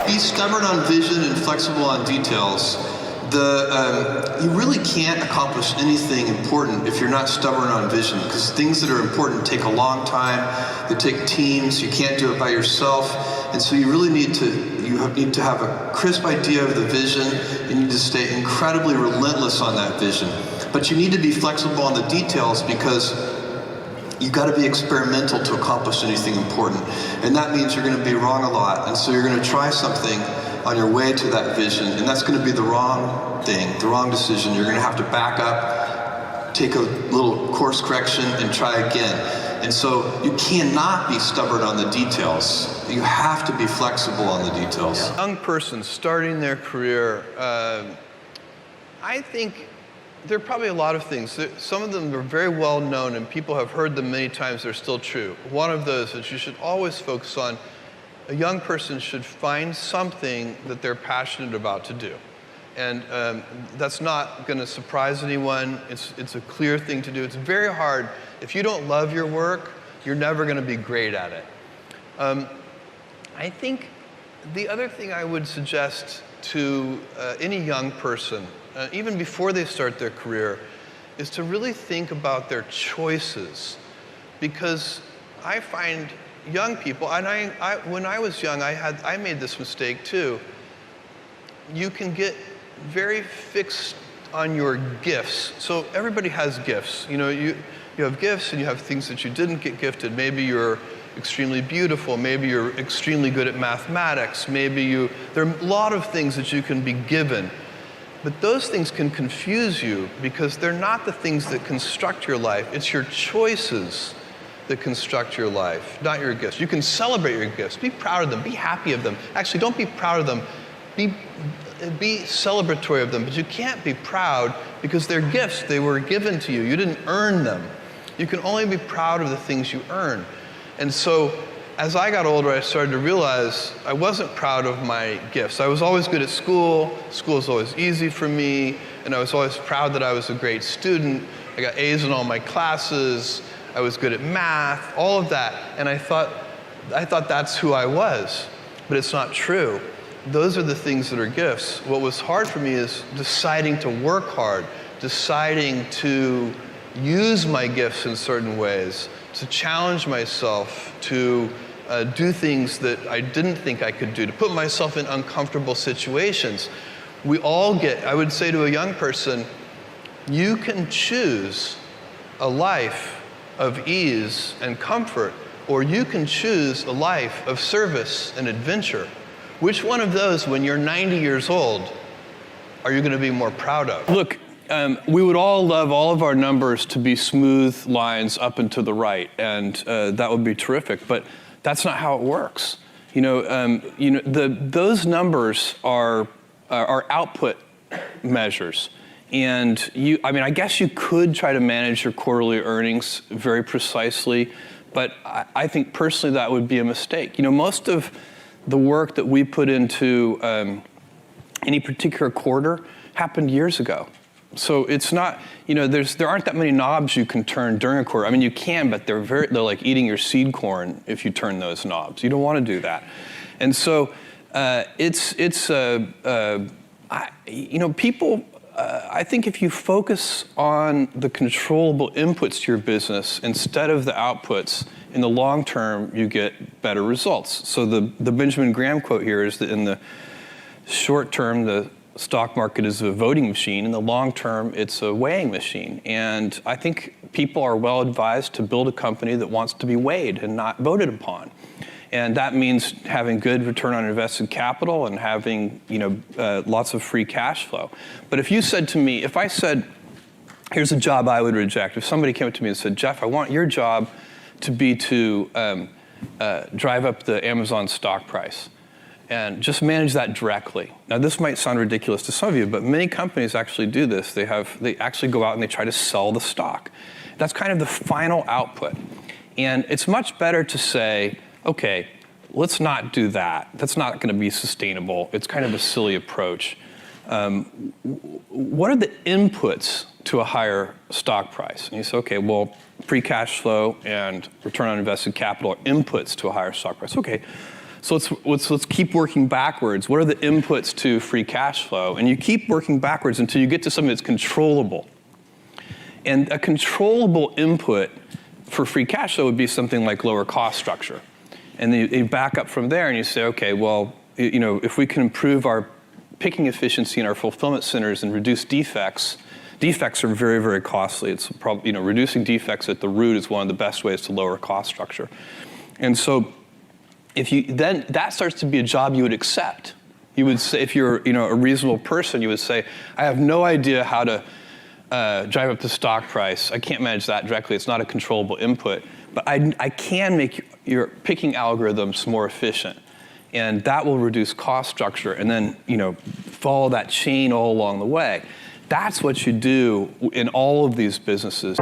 Be stubborn on vision and flexible on details. You really can't accomplish anything important if you're not stubborn on vision, because things that are important take a long time. They take teams. You can't do it by yourself, and so you really need to have a crisp idea of the vision. You need to stay incredibly relentless on that vision, but you need to be flexible on the details, because you've got to be experimental to accomplish anything important, and that means you're going to be wrong a lot, and so you're going to try something on your way to that vision, and that's going to be the wrong thing, the wrong decision. You're going to have to back up, take a little course correction, and try again. And so you cannot be stubborn on the details. You have to be flexible on the details. A young person starting their career, I think there are probably a lot of things. Some of them are very well known and people have heard them many times. They're still true. One of those is you should always focus on, a young person should find something that they're passionate about to do. And that's not going to surprise anyone. It's a clear thing to do. It's very hard. If you don't love your work, you're never going to be great at it. I think the other thing I would suggest to any young person, even before they start their career, is to really think about their choices. I find young people, and when I was young, I made this mistake too. You can get very fixed on your gifts. So everybody has gifts. You know, you have gifts and you have things that you didn't get gifted. Maybe you're extremely beautiful. Maybe you're extremely good at mathematics. There are a lot of things that you can be given. But those things can confuse you because they're not the things that construct your life. It's your choices that construct your life, not your gifts. You can celebrate your gifts. Be proud of them. Be happy of them. Actually, don't be proud of them. Be celebratory of them. But you can't be proud because they're gifts. They were given to you. You didn't earn them. You can only be proud of the things you earn. And so, as I got older, I started to realize I wasn't proud of my gifts. I was always good at school. School was always easy for me. And I was always proud that I was a great student. I got A's in all my classes. I was good at math, all of that. And I thought that's who I was. But it's not true. Those are the things that are gifts. What was hard for me is deciding to work hard, deciding to use my gifts in certain ways, to challenge myself, to do things that I didn't think I could do, to put myself in uncomfortable situations. I would say to a young person, you can choose a life of ease and comfort, or you can choose a life of service and adventure. Which one of those, when you're 90 years old, are you going to be more proud of? Look, we would all love all of our numbers to be smooth lines up and to the right, and that would be terrific. But that's not how it works. Those numbers are output measures. And I guess you could try to manage your quarterly earnings very precisely, but I think personally that would be a mistake. Most of the work that we put into any particular quarter happened years ago. So it's not, there aren't that many knobs you can turn during a quarter. I mean, you can, but they're like eating your seed corn if you turn those knobs. You don't want to do that. And so people, I think if you focus on the controllable inputs to your business instead of the outputs, in the long term, you get better results. So the Benjamin Graham quote here is that in the short term, the stock market is a voting machine. In the long term, it's a weighing machine. And I think people are well advised to build a company that wants to be weighed and not voted upon. And that means having good return on invested capital and having lots of free cash flow. But if I said, here's a job I would reject. If somebody came up to me and said, Jeff, I want your job to be to drive up the Amazon stock price and just manage that directly. Now this might sound ridiculous to some of you, but many companies actually do this. They actually go out and they try to sell the stock. That's kind of the final output. And it's much better to say, okay, let's not do that. That's not going to be sustainable. It's kind of a silly approach. What are the inputs to a higher stock price? And you say, okay, well, free cash flow and return on invested capital are inputs to a higher stock price. Okay, So let's keep working backwards. What are the inputs to free cash flow? And you keep working backwards until you get to something that's controllable. And a controllable input for free cash flow would be something like lower cost structure. And then you back up from there and you say, okay, well, if we can improve our picking efficiency in our fulfillment centers and reduce defects. Defects are very, very costly. It's probably, reducing defects at the root is one of the best ways to lower cost structure. And so then that starts to be a job you would accept. You would say, if you're a reasonable person, you would say, I have no idea how to drive up the stock price. I can't manage that directly. It's not a controllable input. But I can make your picking algorithms more efficient. And that will reduce cost structure, and then follow that chain all along the way. That's what you do in all of these businesses.